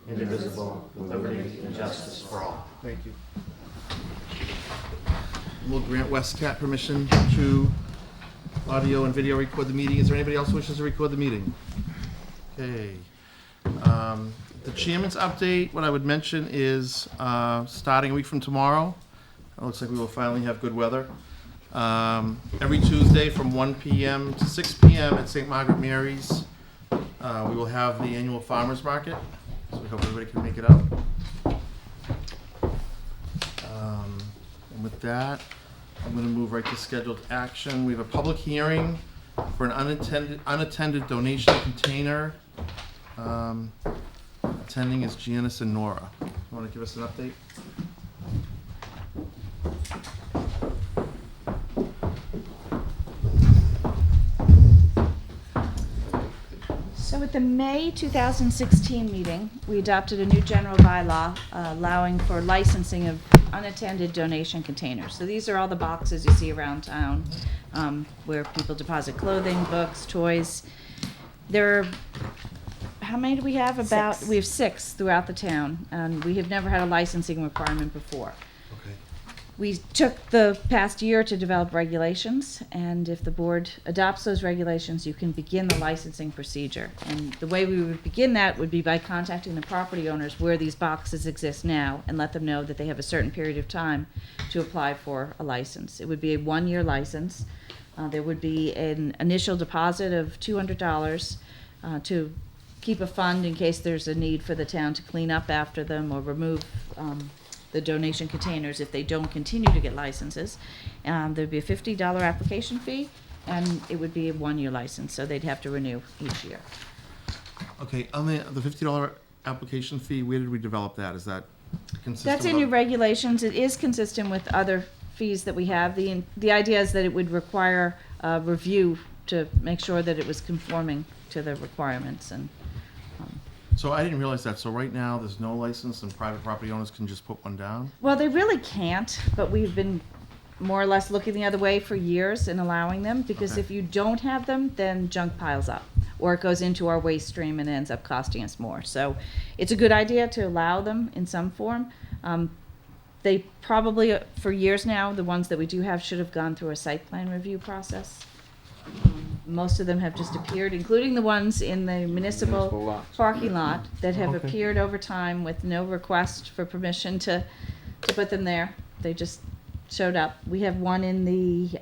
indivisible, with liberty and justice for all. Thank you. We'll grant Westcat permission to audio and video record the meeting. Is there anybody else who wishes to record the meeting? Okay. The chairman's update, what I would mention is starting a week from tomorrow, it looks like we will finally have good weather. Every Tuesday from 1 p.m. to 6 p.m. at St. Margaret Mary's, we will have the annual farmers market. So we hope everybody can make it out. And with that, I'm going to move right to scheduled action. We have a public hearing for an unattended donation container. Attending is Janice and Nora. You want to give us an update? So at the May 2016 meeting, we adopted a new general bylaw allowing for licensing of unattended donation containers. So these are all the boxes you see around town where people deposit clothing, books, toys. There are, how many do we have? We have 6 throughout the town, and we have never had a licensing requirement before. Okay. We took the past year to develop regulations, and if the board adopts those regulations, you can begin the licensing procedure. And the way we would begin that would be by contacting the property owners where these boxes exist now and let them know that they have a certain period of time to apply for a license. It would be a 1-year license. There would be an initial deposit of $200 to keep a fund in case there's a need for the town to clean up after them or remove the donation containers if they don't continue to get licenses. There'd be a $50 application fee, and it would be a 1-year license, so they'd have to renew each year. Okay, on the $50 application fee, where did we develop that? Is that consistent? That's in your regulations. It is consistent with other fees that we have. The idea is that it would require a review to make sure that it was conforming to the requirements. And So I didn't realize that. So right now, there's no license and private property owners can just put one down? well, they really can't, but we've been more or less looking the other way for years in allowing them, because Okay. if you don't have them, then junk piles up, or it goes into our waste stream and ends up costing us more. So it's a good idea to allow them in some form. They probably, for years now, the ones that we do have should have gone through a site plan review process. Most of them have just appeared, including the ones in the municipal lots. parking lot that have Okay. appeared over time with no request for permission to put them there. They just showed up. We have one in the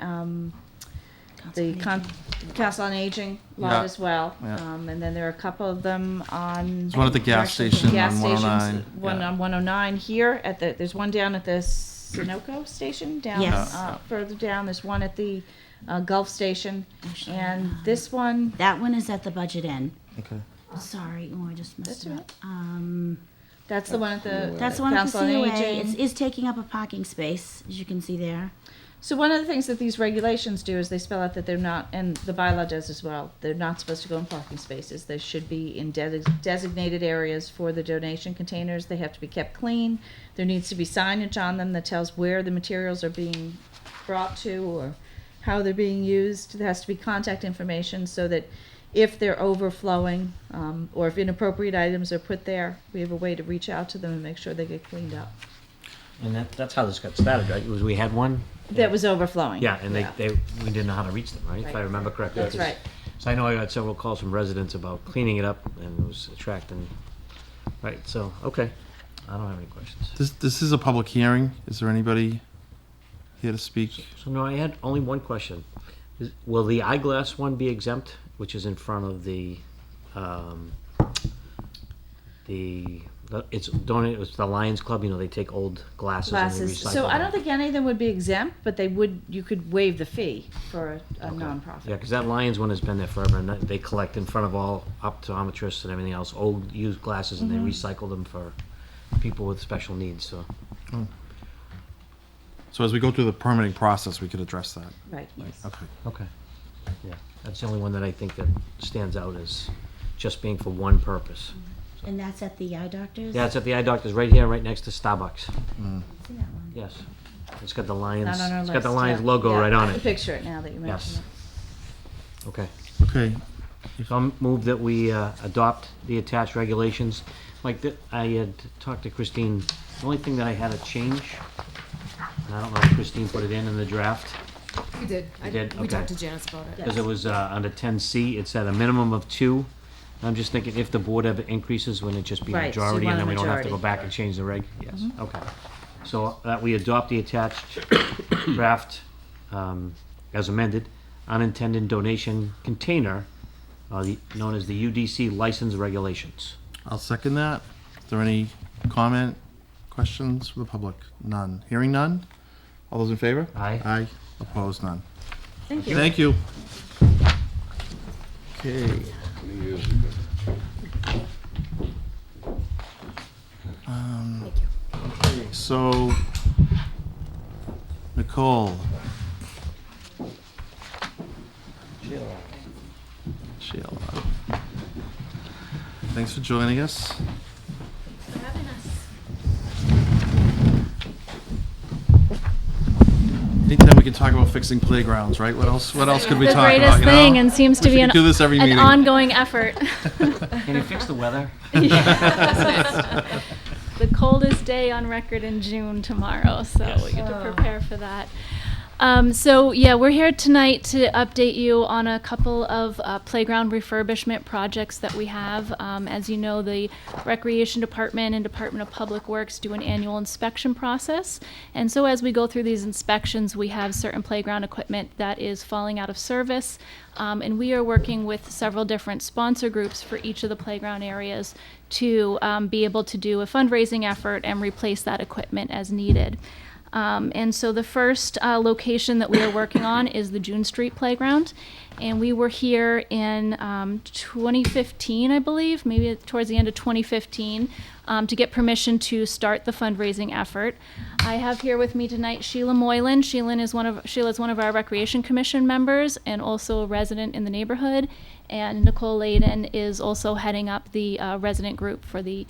Council on Aging lot Yeah. as well. Yeah. And then there are a couple of them on. There's one at the gas station Gas on stations, 109. one Yeah. on 109 here there's one down at the Sunoco station down Yes. further down. There's one at the Gulf station, and this one, That one is at the budget end. Okay. Sorry, I just messed That's it up. that's the one at the That's the one at the Council on COA. Aging. It is taking up a parking space, as you can see there. So one of the things that these regulations do is they spell out that they're not, and the bylaw does as well, they're not supposed to go in parking spaces. They should be in designated areas for the donation containers. They have to be kept clean. There needs to be signage on them that tells where the materials are being brought to or how they're being used. There has to be contact information so that if they're overflowing or if inappropriate items are put there, we have a way to reach out to them and make sure they get cleaned up. And that's how this got started, right? Was we had one? That was overflowing. Yeah, and we didn't know how to reach them, right? If I Right. remember correctly. That's right. So I know I got several calls from residents about cleaning it up, and it was attracting, right, so, okay. I don't have any questions. This is a public hearing. Is there anybody here to speak? So no, I had only one question. Will the eyeglass one be exempt, which is in front of it's the Lions Club, you know, they take old glasses and they recycle So I them. don't think any of them would be exempt, but you could waive the fee for a Okay. nonprofit. Yeah, because that Lions one has been there forever, and they collect in front of all optometrists and everything else, old used glasses, and they recycle them for people with special needs, so. So as we go through the permitting process, we could address that. Right. Okay. Okay. Yeah, that's the only one that I think that stands out as just being for one purpose. And that's at the eye doctor's? Yeah, it's at the eye doctor's right here, right next to Starbucks. See that one? Yes. It's got the Lions, Not on our it's list. got the Lions yeah. logo Yeah, right on I can it. picture it now that you mention Yes. it. Okay. Okay. So I'll move that we adopt the attached regulations. Mike, I had talked to Christine, the only thing that I had to change, and I don't know if Christine put it in the draft, We did. You did? We Okay. talked to Janice about it. because it was under 10C, it said a minimum of 2. I'm just thinking if the board ever increases, wouldn't it just be Right, so you majority, and want a then we don't have to go majority. back and change the reg? Yes, okay. So that we adopt the attached draft as amended, unintended donation container, known as the UDC license regulations. I'll second that. Is there any comment, questions from the public? None. Hearing none? All those in favor? Aye. Aye. Opposed? None. Thank you. Thank you. Okay. Okay, so, Nicole. Sheila. Thanks for joining us. Anytime we can talk about fixing playgrounds, right? What else could we The talk about, greatest you know? thing and seems to Wish be we an, could do this every an meeting. ongoing effort. Can you fix the weather? The coldest day on record in June tomorrow, so Yes. we get to prepare for that. So yeah, we're here tonight to update you on a couple of playground refurbishment projects that we have. As you know, the Recreation Department and Department of Public Works do an annual inspection process. And so as we go through these inspections, we have certain playground equipment that is falling out of service. And we are working with several different sponsor groups for each of the playground areas to be able to do a fundraising effort and replace that equipment as needed. And so the first location that we are working on is the June Street Playground. And we were here in 2015, I believe, maybe towards the end of 2015, to get permission to start the fundraising effort. I have here with me tonight Sheila Moylan. Sheila's one of our Recreation Commission members and also a resident in the neighborhood. And Nicole Layden is also heading up the resident group for the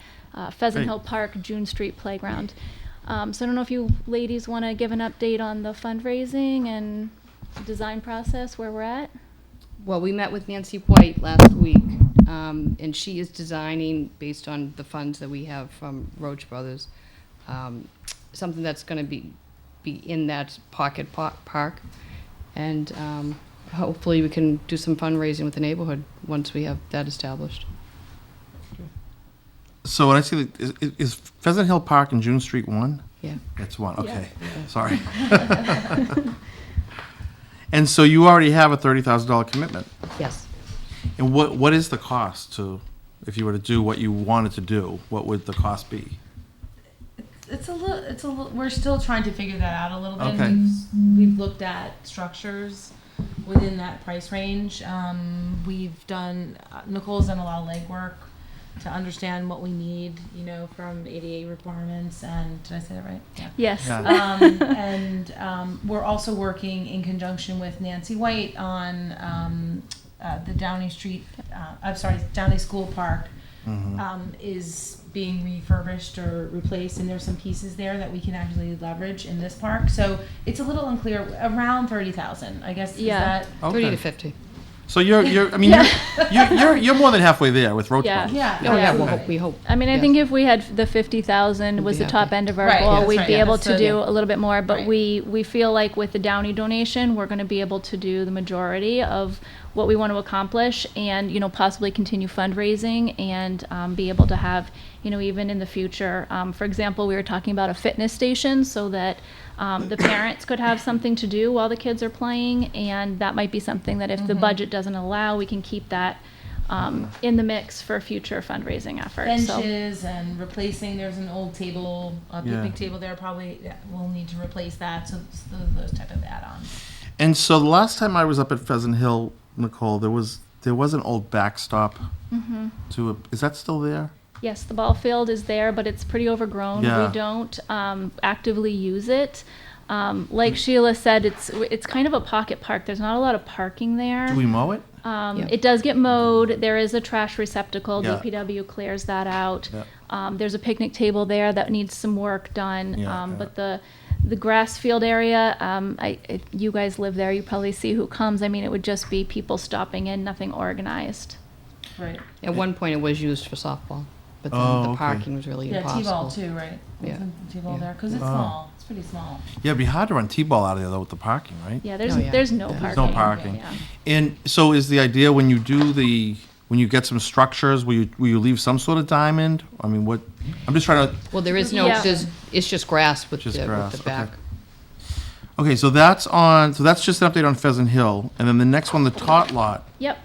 Pheasant Great. Hill Park June Street Playground. So I don't know if you ladies want to give an update on the fundraising and design process, where we're at? Well, we met with Nancy White last week, and she is designing, based on the funds that we have from Roach Brothers, something that's going to be in that pocket park. And hopefully we can do some fundraising with the neighborhood once we have that established. So when I see, is Pheasant Hill Park and June Street one? Yeah. It's one, okay. Sorry. And so you already have a $30,000 commitment. Yes. And what is the cost if you were to do what you wanted to do, what would the cost be? It's a little, we're still trying to figure that out a little bit. Okay. We've looked at structures within that price range. Nicole's done a lot of legwork to understand what we need, from ADA requirements, and did I say that right? Yeah. Yes. Yeah. We're also working in conjunction with Nancy White on the Downey Downey School Park is being refurbished or replaced, and there's some pieces there that we can actually leverage in this park. So it's a little unclear. Around 30,000, I guess. Yeah. Is that? 30 Okay. to 50. So you're more than halfway there with Roach Yeah. Brothers. Yeah. Oh, yeah, Yeah. we hope. I mean, I Yes. think if we had the 50,000 was We'd the be top happy. end of our Right, goal, that's we'd right, be yeah, able that's to the- do yeah. a little bit more. But Right. we feel like with the Downey donation, we're going to be able to do the majority of what we want to accomplish, and possibly continue fundraising and be able to have even in the future. For example, we were talking about a fitness station so that the parents could have something to do while the kids are playing, and that might be something that if the budget doesn't allow, we can keep that in the mix for future fundraising efforts. So- Benches and replacing. There's an old table, a picnic Yeah. table there. Probably we'll need to replace that. So it's those type of add-ons. And so the last time I was up at Pheasant Hill, Nicole, there was an old backstop to it. Is that still there? Yes, the ball field is there, but it's pretty overgrown. Yeah. We don't actively use it. Like Sheila said, it's kind of a pocket park. There's not a lot of parking there. Do we mow it? Yeah. It does get mowed. There is a trash receptacle. Yeah. DPW clears that out. Yeah. There's a picnic table there that needs some work done. Yeah, yeah. But the grass field area, you guys live there. You probably see who comes. I mean, it would just be people stopping in, nothing organized. Right. At one point, it was used for softball. but then Oh, the okay. parking was really Yeah, impossible. T-ball too, right? Yeah. Isn't T-ball there, because it's Oh. small, it's pretty small. Yeah, it'd be hard to run T-ball out of there though with the parking, right? Yeah, Oh, yeah. there's no There's parking. no parking. Yeah. And so is the idea when you do when you get some structures, will you leave some sort of diamond? I mean, what, I'm just trying to, Well, there is no, Yeah. it's just grass with Just the, grass, with the back. okay, so that's just an update on Pheasant Hill. And then the next one, the tot lot. Yep.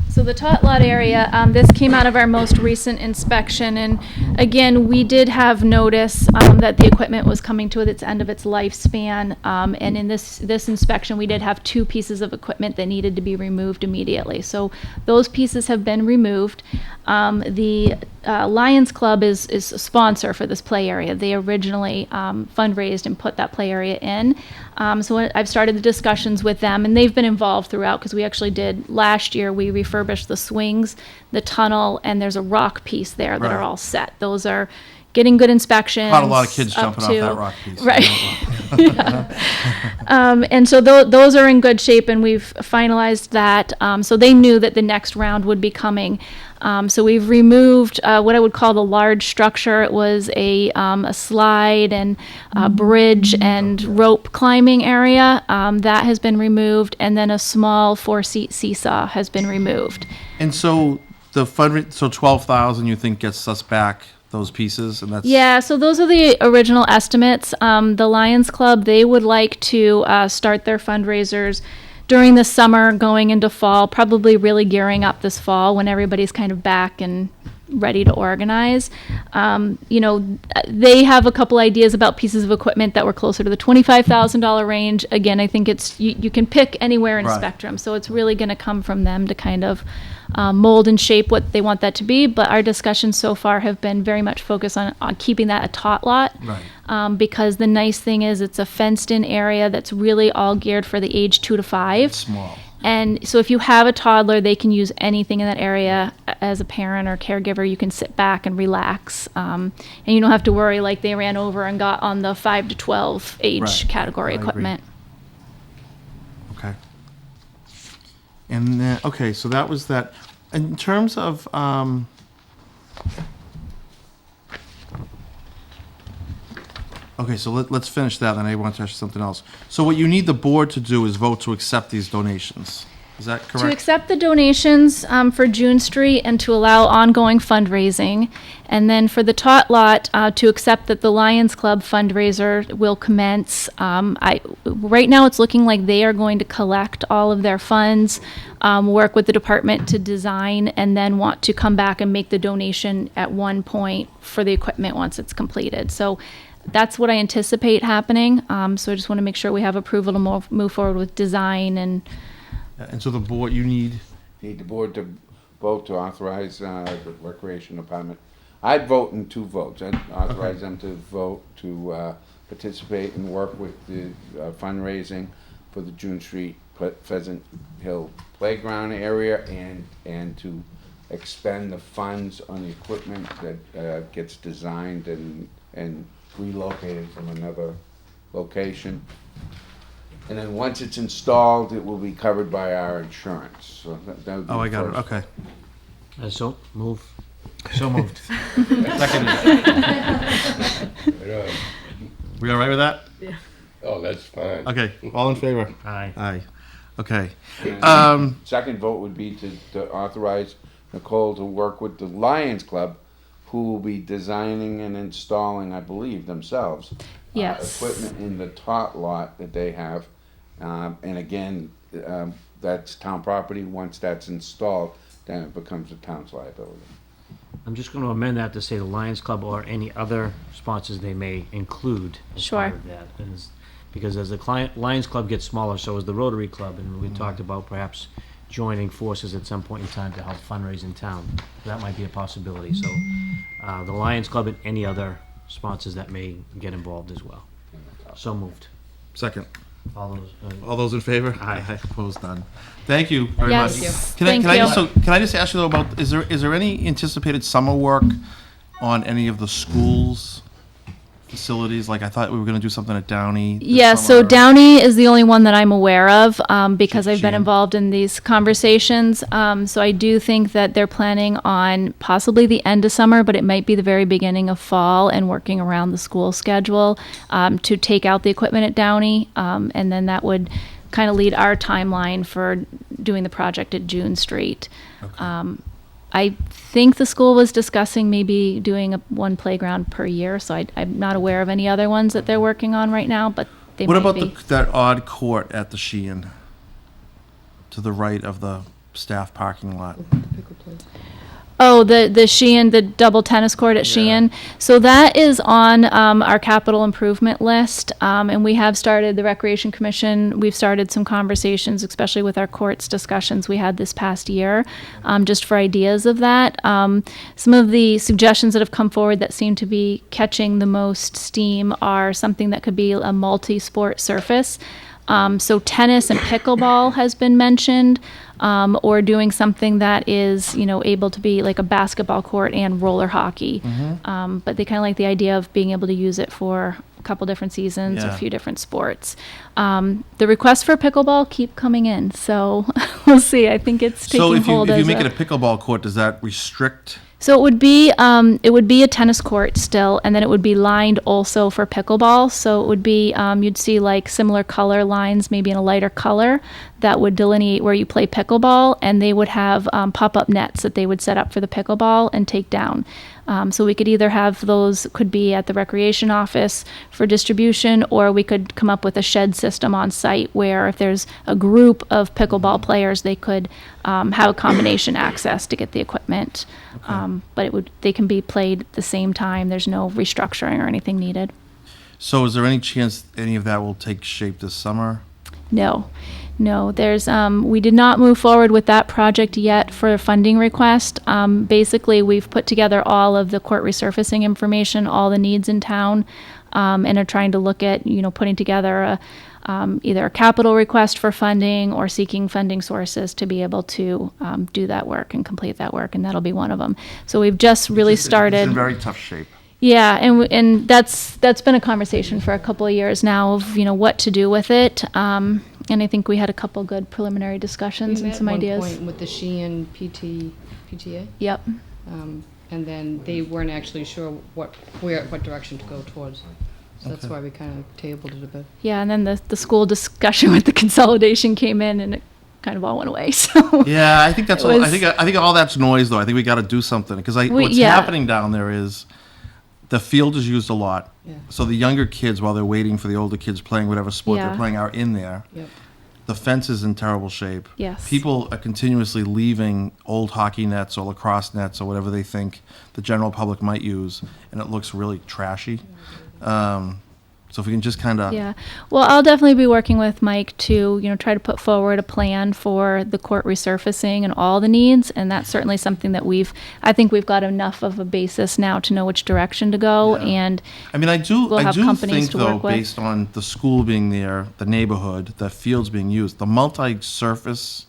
So the tot lot area, this came out of our most recent inspection, and again, we did have notice that the equipment was coming to its end of its lifespan, and in this inspection, we did have 2 pieces of equipment that needed to be removed immediately. So those pieces have been removed. The Lions Club is a sponsor for this play area. They originally fundraised and put that play area in. So I've started the discussions with them, and they've been involved throughout, because we actually did, last year, we refurbished the swings, the tunnel, and there's a rock piece there that are Right. all set. Those are getting good inspections. Caught a lot of kids up jumping off to- that rock piece. Right. And so those are in good shape, and we've finalized that. So they knew that the next round would be coming. So we've removed what I would call the large structure. It was a slide and bridge and rope climbing area. That has been removed, and then a small 4-seat seesaw has been removed. And so so 12,000 you think gets us back those pieces, and that's. Yeah, so those are the original estimates. The Lions Club, they would like to start their fundraisers during the summer, going into fall, probably really gearing up this fall when everybody's kind of back and ready to organize. They have a couple ideas about pieces of equipment that were closer to the $25,000 range. Again, I think it's you can pick anywhere in a Right. spectrum, so it's really going to come from them to kind of mold and shape what they want that to be. But our discussions so far have been very much focused on keeping that a tot lot. Right. Because the nice thing is it's a fenced-in area that's really all geared for the age 2 to 5. Small. And so if you have a toddler, they can use anything in that area. As a parent or caregiver, you can sit back and relax. And you don't have to worry like they ran over and got on the 5 to 12 age Right. category I agree. equipment. Okay. And then, okay, so that was that. In terms of, okay, so let's finish that, then I want to ask you something else. So what you need the board to do is vote to accept these donations. Is that To correct? accept the donations for June Street and to allow ongoing fundraising. And then for the tot lot, to accept that the Lions Club fundraiser will commence. Right now, it's looking like they are going to collect all of their funds, work with the department to design, and then want to come back and make the donation at one point for the equipment once it's completed. So that's what I anticipate happening. So I just want to make sure we have approval to move forward with design and. And so the board, you need, Need the board to vote to authorize the Recreation Department. I'd vote in 2 votes. I'd authorize them to vote to participate and work with the fundraising for the June Street Pheasant Hill Playground area and to expend the funds on the equipment that gets designed and relocated from another location. And then once it's installed, it will be covered by our insurance. So that would be oh, I the got it, first. okay. So moved. We all right with that? Oh, that's fine. Okay, all in favor? Aye. Aye. Okay. And second vote would be to authorize Nicole to work with the Lions Club, who will be designing and installing, I believe, themselves. Yes. Equipment in the tot lot that they have. And again, that's town property. Once that's installed, then it becomes the town's liability. I'm just going to amend that to say the Lions Club or any other sponsors they may include as part Sure. of that. Because as the Lions Club gets smaller, so is the Rotary Club, and we talked about perhaps joining forces at some point in time to help fundraise in town. That might be a possibility. So the Lions Club and any other sponsors that may get involved as well. So moved. Second. All those, All those in favor? Aye. Opposed, none. Thank you very Yes. much. Thank Can I you. just can I just ask you though about is there any anticipated summer work on any of the schools facilities? Like, I thought we were gonna do something at Downey. this Yeah, so summer. Downey is the only one that I'm aware of, because I've been Sheehan. involved in these conversations. So I do think that they're planning on possibly the end of summer, but it might be the very beginning of fall, and working around the school schedule, to take out the equipment at Downey. And then that would kind of lead our timeline for doing the project at June Street. I think the school was discussing maybe doing one playground per year, so I'm not aware of any other ones that they're working on right now, but they What might about be. that odd court at the Sheehan? To the right of the staff parking lot. Oh, the Sheehan, the double tennis court at Sheehan. So that is on our capital improvement list, and we have started, the Recreation Commission, we've started some conversations, especially with our courts discussions we had this past year, just for ideas of that. Some of the suggestions that have come forward that seem to be catching the most steam are something that could be a multi-sport surface. So tennis and pickleball has been mentioned, or doing something that is, able to be like a basketball court and roller hockey. But they kind of like the idea of being able to use it for a couple different seasons, Yeah. a few different sports. The requests for pickleball keep coming in, so we'll see. I think it's taking So if hold you as make a- it a pickleball court, does that restrict? So it would be a tennis court still, and then it would be lined also for pickleball. So it would be, you'd see like similar color lines, maybe in a lighter color, that would delineate where you play pickleball, and they would have pop-up nets that they would set up for the pickleball and take down. So we could either have those, could be at the recreation office for distribution, or we could come up with a shed system on site where if there's a group of pickleball players, they could have a combination access to get the equipment. But they can be played at the same time. There's no restructuring or anything needed. So is there any chance any of that will take shape this summer? No, there's, we did not move forward with that project yet for a funding request. Basically, we've put together all of the court resurfacing information, all the needs in town, and are trying to look at, putting together either a capital request for funding or seeking funding sources to be able to do that work and complete that work, and that'll be one of them. So we've just really It's started. in very tough shape. Yeah, and that's been a conversation for a couple of years now of what to do with it, and I think we had a couple good preliminary discussions and some ideas. One point with the Sheehan PTA, Yep. and then they weren't actually sure what direction to go towards. So that's Okay. why we kind of tabled it a bit. Yeah, and then the school discussion with the consolidation came in, and it kind of all went away. So Yeah, I think that's. It All, was- I think all that's noise, though. I think we got to do something because what's yeah. happening down there is the field is used a lot. Yeah. So the younger kids, while they're waiting for the older kids playing whatever sport Yeah. they're playing, are in there. Yep. The fence is in terrible shape. Yes. People are continuously leaving old hockey nets or lacrosse nets or whatever they think the general public might use, and it looks really trashy. So if we can just kind of. yeah, well, I'll definitely be working with Mike to try to put forward a plan for the court resurfacing and all the needs, and that's certainly something that I think we've got enough of a basis now to know which direction to go, Yeah. and I mean, I do We'll have companies think, to though, work with. based on the school being there, the neighborhood, the fields being used, the multi-surface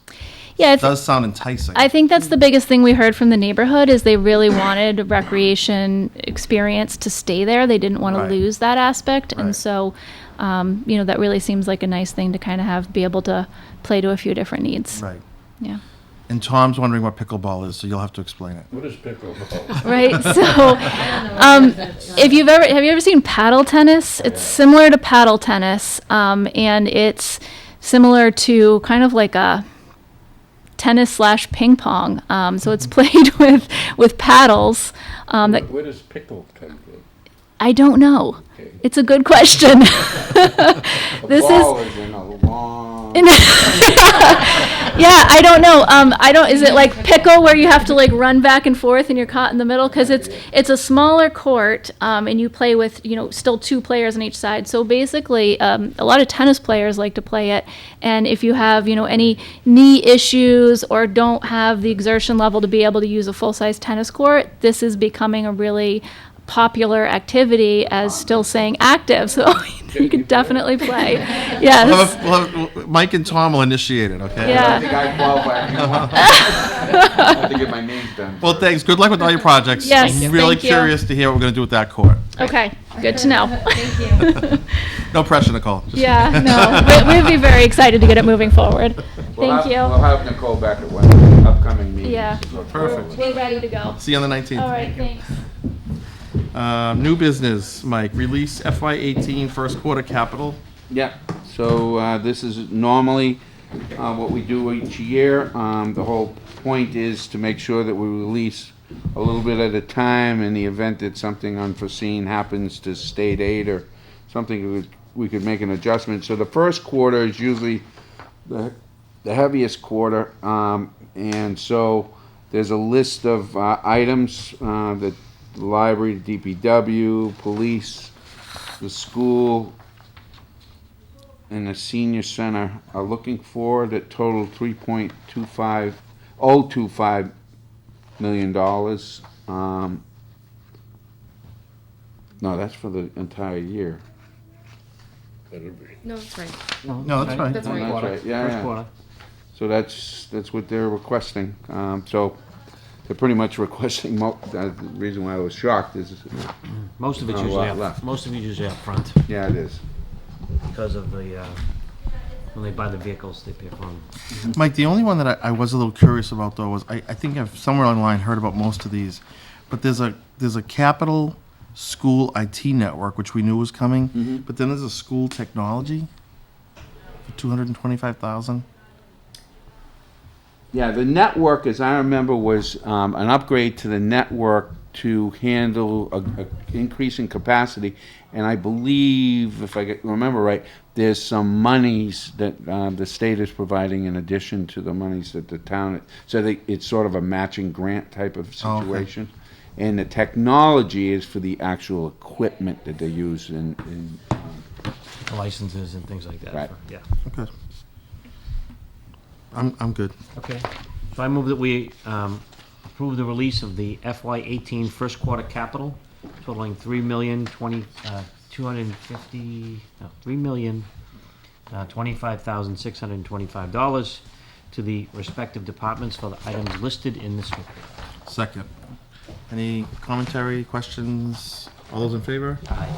yeah, does sound enticing. I think that's the biggest thing we heard from the neighborhood is they really wanted recreation experience to stay there. They didn't want Right. to lose that aspect, Right. and so that really seems like a nice thing to kind of be able to play to a few different needs. Right. Yeah. And Tom's wondering what pickleball is, so you'll have to explain it. What is pickleball? Right. So, have you ever seen paddle tennis? It's similar to paddle tennis, and it's similar to kind of like a tennis / ping pong. So it's played with paddles. Where does pickle come from? I don't know. Okay. It's a good question. The This ball is in a long. Yeah, I don't know. Is it like pickle where you have to like run back and forth and you're caught in the middle? Because it's a smaller court, and you play with still 2 players on each side. So basically, a lot of tennis players like to play it. And if you have any knee issues or don't have the exertion level to be able to use a full size tennis court, this is becoming a really popular activity as still saying active. So you could definitely play. Yes. Mike and Tom will initiate it, okay? Yeah. I think I qualify. I have to get my names done. Well, thanks. Good luck with all your projects. Yes, I'm really thank you. curious to hear what we're going to do with that court. Okay, good to know. Thank you. No pressure, Nicole. Just- Yeah, no, we'd be very excited to get it moving forward. Thank you. We'll have Nicole back at one of the upcoming meetings. Yeah. to go through Perfect. all of it. We're ready to go. See you on the 19th. All right, thanks. New business, Mike, release FY18 first quarter capital. Yeah, so this is normally what we do each year. The whole point is to make sure that we release a little bit at a time in the event that something unforeseen happens to state aid or something, we could make an adjustment. So the first quarter is usually the heaviest quarter, and so there's a list of items that the library, the DPW, police, the school, and the senior center are looking for that total $3.25 million. No, that's for the entire year. That'll be. No, that's right. No, that's fine. That's Oh, right. that's right. Yeah, First yeah. quarter. So that's what they're requesting. So they're pretty much requesting. The reason why I was shocked is, Most of it's Not a usually lot up, left. most of it's usually up front yeah, it is. because of the, when they buy the vehicles, they pay for them. Mike, the only one that I was a little curious about though was I think I've somewhere online heard about most of these, but there's a capital school IT network which we knew was coming, but then there's a school technology for $225,000. Yeah, the network, as I remember, was an upgrade to the network to handle a increase in capacity. And I believe, if I remember right, there's some monies that the state is providing in addition to the monies that the town. So it's sort of a matching grant type of Oh, okay. situation. And the technology is for the actual equipment that they use in Licenses and things like that. Right. Yeah. Okay. I'm good. Okay. So I move that we approve the release of the FY18 first quarter capital totaling $3,025,625 to the respective departments for the items listed in this report. Second. Any commentary, questions? All those in favor? Aye.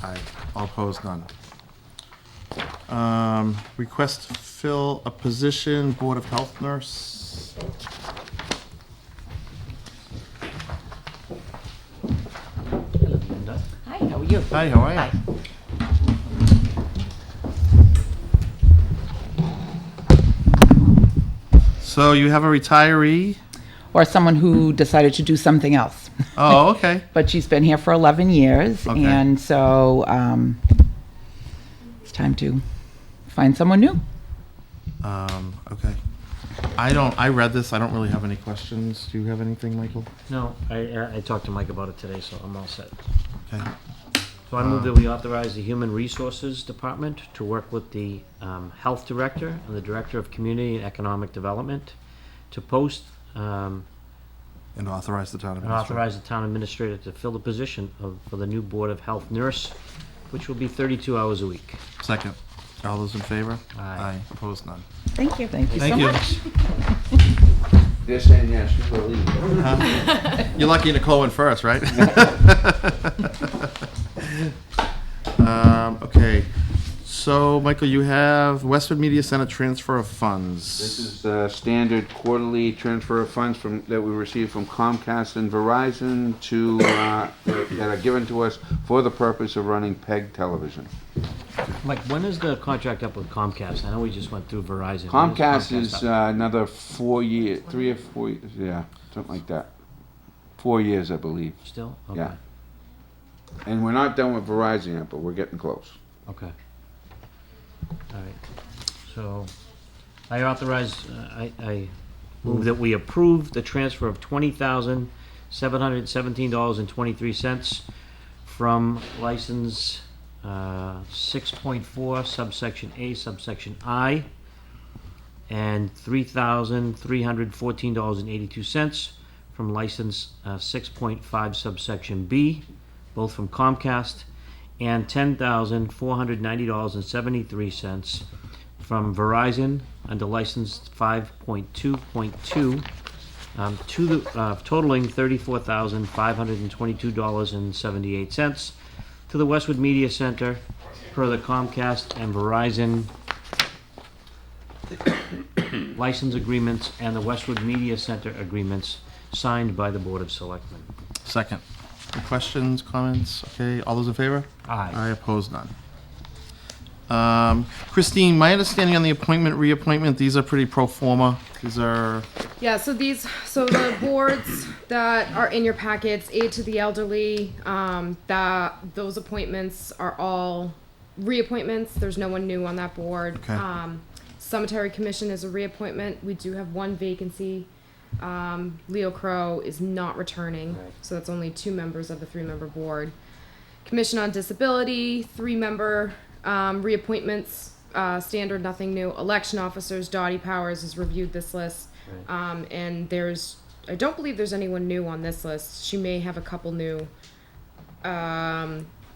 Aye. All opposed, none. Request to fill a position, Board of Health nurse. Hello, Linda. Hi, how are you? Hi, how are you? Hi. So you have a retiree? Or someone who decided to do something else. Oh, okay. But she's been here for 11 years, Okay. and so it's time to find someone new. Okay. I read this, I don't really have any questions. Do you have anything, Michael? No, I talked to Mike about it today, so I'm all set. Okay. So I move that we authorize the Human Resources Department to work with the Health Director and the Director of Community and Economic Development to post And authorize the town and administrator. authorize the town administrator to fill the position for the new Board of Health nurse, which will be 32 hours a week. Second. All those in favor? Aye. Opposed, none. Thank you. Thank you Thank so you. much. They're saying yes, you will leave. You're lucky Nicole went first, right? Okay. So, Michael, you have Westwood Media Center transfer of funds. This is the standard quarterly transfer of funds that we receive from Comcast and Verizon to, that are given to us for the purpose of running PEG television. Mike, when is the contract up with Comcast? I know we just went through Verizon. When Comcast is up? another 4 years, 3 or 4, yeah, something like that. 4 years, I believe. Still? Yeah. And we're not done with Verizon yet, but we're getting close. Okay. All right. So I authorize, I move that we approve the transfer of $20,717.23 from license 6.4 subsection A subsection I and $3,314.82 from license 6.5 subsection B, both from Comcast, and $10,490.73 from Verizon under license 5.2.2 totaling $34,522.78 to the Westwood Media Center per the Comcast and Verizon license agreements and the Westwood Media Center agreements signed by the Board of Selectmen. Second. Any questions, comments? Okay, all those in favor? Aye. I oppose none. Christine, my understanding on the appointment, reappointment, these are pretty pro forma. These are, Yeah, so the boards that are in your packets, aid to the elderly, those appointments are all reappointments. There's no one new on that board. Okay. Cemetery Commission is a reappointment. We do have one vacancy. Leo Crow is not returning, so that's only 2 members of the 3-member board. Commission on Disability, 3-member reappointments, standard, nothing new. Election officers, Dottie Powers has reviewed this list, and I don't believe there's anyone new on this list. She may have a couple new,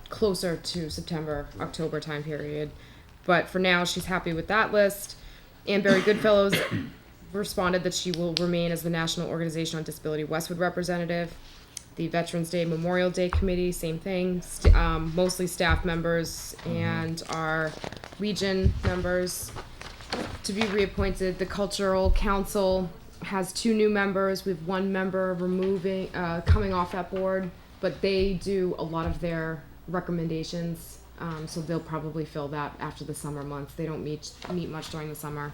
closer to September, October time period, but for now she's happy with that list. Ann Berry Goodfellows responded that she will remain as the National Organization on Disability Westwood representative. The Veterans Day Memorial Day Committee, same thing, mostly staff members and our Legion members to be reappointed. The Cultural Council has 2 new members with 1 member coming off that board, but they do a lot of their recommendations, so they'll probably fill that after the summer months. They don't meet much during the summer.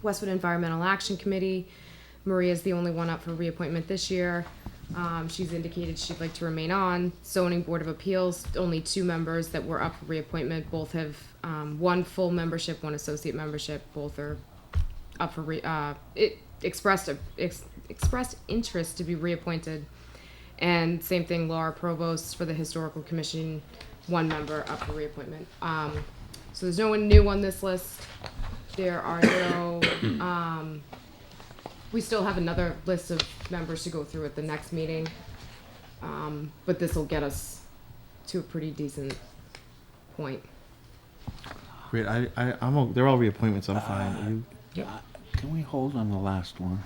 Westwood Environmental Action Committee, Maria's the only one up for reappointment this year. She's indicated she'd like to remain on. Zoning Board of Appeals, only 2 members that were up for reappointment. Both have 1 full membership, 1 associate membership. Both are up for expressed interest to be reappointed. And same thing, Laura Provost for the Historical Commission, 1 member up for reappointment. So there's no one new on this list. There are no, we still have another list of members to go through at the next meeting. But this will get us to a pretty decent point. great, they're all reappointments, I'm fine. Can we hold on the last one?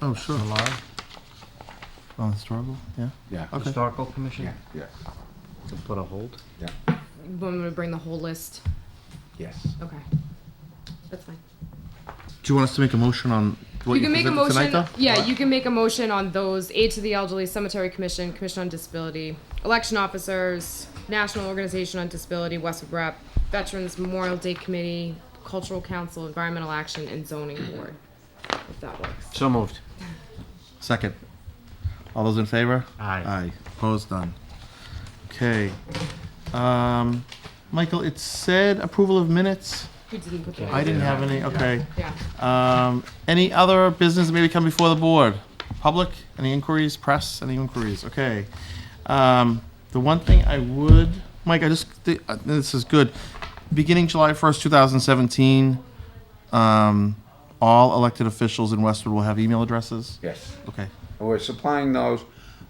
Oh, sure. Laura? On historical, yeah? Yeah. Okay. Historical Commission? Yeah, yeah, To put a hold? You want me to bring the whole list? yes. Okay. That's fine. Do you want us to make a motion on what You can make a presented tonight, motion, though? yeah, you can make a motion on those, aid to the elderly, cemetery commission, commission on disability, election officers, National Organization on Disability, Westwood Rep, Veterans Memorial Day Committee, Cultural Council, Environmental Action, and Zoning Board, if that works. So moved. Second. All those in favor? Aye. Aye. Opposed, none. Okay. Michael, it said approval of minutes. We didn't put that. I didn't have any, okay. Yeah. Any other business that maybe come before the board? Public, any inquiries, press, any inquiries? Okay. The one thing I would, Mike, this is good. Beginning July 1st, 2017, all elected officials in Westwood will have email addresses? Yes. Okay. And we're supplying those.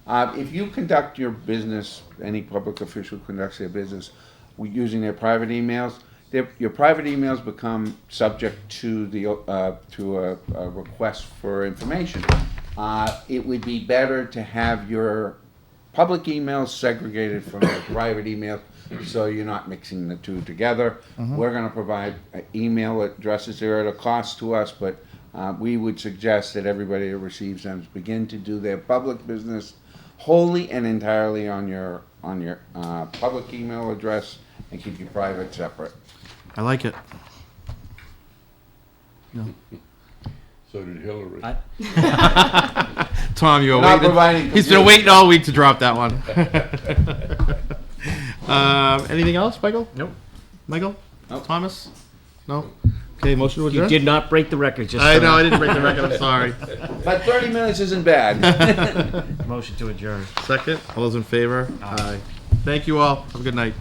If you conduct your business, any public official conducts their business using their private emails, your private emails become subject to a request for information. It would be better to have your public emails segregated from your private emails, so you're not mixing the two together. We're going to provide email addresses. They're at a cost to us, but we would suggest that everybody that receives them begin to do their public business wholly and entirely on your public email address, and keep your private separate. I like it. So did Hillary. Tom, you were Not waiting. providing He's been computers. waiting all week to drop that one. Anything else, Michael? Nope. Michael? Nope. Thomas? No? Okay, motion to You adjourn? did not break the record, just. I know, I didn't break the record, I'm sorry. But 30 minutes isn't bad. Motion to adjourn. Second, all those in favor? Aye. Thank you all, have a good night.